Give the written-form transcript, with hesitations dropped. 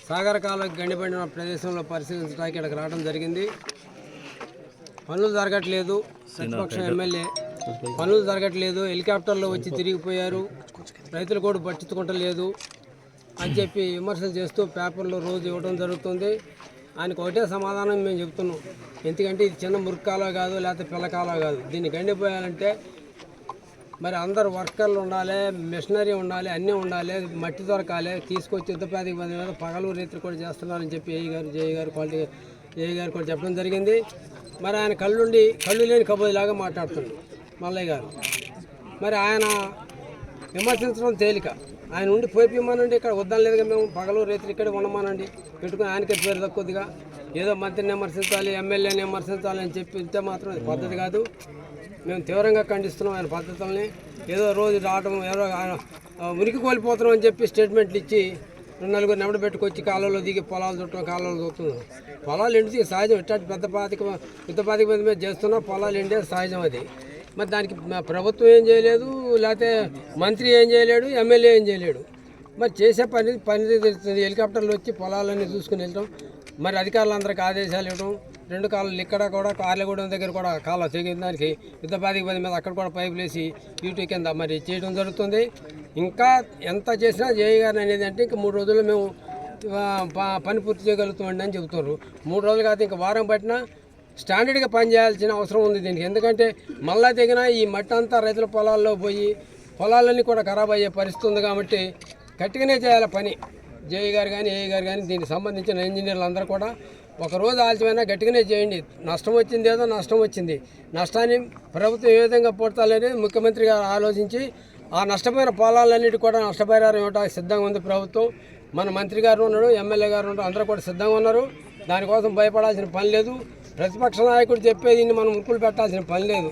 సాగర కాలం గండిపడిన ప్రదేశంలో పరిశీలించడానికి ఇక్కడికి రావడం జరిగింది. పనులు జరగట్లేదు, ప్రతిపక్షం ఎమ్మెల్యే పనులు జరగట్లేదు, హెలికాప్టర్లో వచ్చి తిరిగిపోయారు, రైతులు కూడా పట్టించుకుంటలేదు అని చెప్పి విమర్శలు చేస్తూ పేపర్లో రోజు ఇవ్వడం జరుగుతుంది. ఆయనకు ఒకటే సమాధానం మేము చెప్తున్నాం. ఎందుకంటే ఇది చిన్న మురుక్కాలో కాదు, లేకపోతే పిల్లకాలో కాదు. దీన్ని గండిపోయాలంటే మరి అందరు వర్కర్లు ఉండాలి, మిషనరీ ఉండాలి, అన్నీ ఉండాలి, మట్టి దొరకాలి, తీసుకొచ్చి యుద్ధపాతికి మీద పగలు రైతులు కూడా చేస్తున్నారని చెప్పి జేఈ గారు కూడా చెప్పడం జరిగింది. మరి ఆయన కళ్ళు లేని కబోదిలాగా మాట్లాడుతున్నాడు మల్లయ్య గారు. మరి ఆయన విమర్శించడం తేలిక. ఆయన ఉండి పోయిపోమనండి, ఇక్కడ వద్దాం లేదుగా, మేము పగలు రైతులు ఇక్కడే ఉండమానండి, పెట్టుకుని ఆయనకే పేరు తక్కువదిగా ఏదో మంత్రిని విమర్శించాలి, ఎమ్మెల్యేని విమర్శించాలి అని చెప్పి ఇంతే మాత్రం అది పద్ధతి కాదు. మేము తీవ్రంగా ఖండిస్తున్నాం ఆయన పద్ధతుల్ని. ఏదో రోజు రావడం, ఏదో ఉనికి కోల్పోతున్నాం అని చెప్పి స్టేట్మెంట్లు ఇచ్చి 2-4 నెంబర్ పెట్టుకొచ్చి కాలంలో దిగి పొలాలు చుట్టం, కాలంలో చూస్తున్నాం. పొలాలు ఎండితే సహజం, ఇట్లాంటి యుద్ధ పాతిక మీద చేస్తున్నాం, పొలాలు ఎండే సహజం అది. మరి దానికి ప్రభుత్వం ఏం చేయలేదు, లేకపోతే మంత్రి ఏం చేయలేడు, ఎమ్మెల్యే ఏం చేయలేడు. మరి చేసే పని తెలుస్తుంది. హెలికాప్టర్లు వచ్చి పొలాలన్నీ చూసుకుని వెళ్ళటం, మరి అధికారులందరికీ ఆదేశాలు ఇవ్వడం, 2 కాలువలు ఇక్కడ కూడా కార్లగూడెం దగ్గర కూడా కాలువ తెగిన దానికి యుద్ధ పాతిక మీద అక్కడ కూడా పైపులు వేసి యూటీ కింద మరి చేయడం జరుగుతుంది. ఇంకా ఎంత చేసినా జేఈ గారిని అనేది అంటే ఇంకా 3 రోజుల్లో మేము పని పూర్తి చేయగలుగుతామండి అని చెబుతున్నారు. 3 రోజులు కాదు, ఇంకా వారం పట్టినా స్టాండర్డ్గా పని చేయాల్సిన అవసరం ఉంది దీనికి. ఎందుకంటే మళ్ళా తెగిన ఈ మట్టి అంతా రైతుల పొలాల్లో పోయి పొలాలన్నీ కూడా ఖరాబ్ అయ్యే పరిస్థితి ఉంది. కాబట్టి గట్టిగానే చేయాలి పని. జేఈ గారు కానీ ఏఈ గారు కానీ దీనికి సంబంధించిన ఇంజనీర్లు అందరూ కూడా ఒకరోజు ఆలస్యమైనా గట్టిగానే చేయండి. నష్టం వచ్చింది ఏదో నష్టం వచ్చింది, నష్టాన్ని ప్రభుత్వం ఏ విధంగా పూడ్చాలనేది ముఖ్యమంత్రి గారు ఆలోచించి ఆ నష్టపోయిన పొలాలన్నిటి కూడా నష్టపరిహారం ఇవ్వడానికి సిద్ధంగా ఉంది ప్రభుత్వం. మన మంత్రి గారు ఉన్నాడు, ఎమ్మెల్యే గారు ఉన్నాడు, అందరూ కూడా సిద్ధంగా ఉన్నారు. దానికోసం భయపడాల్సిన పని లేదు. ప్రతిపక్ష నాయకుడు చెప్పేది మనం ముక్కులు పెట్టాల్సిన పని లేదు.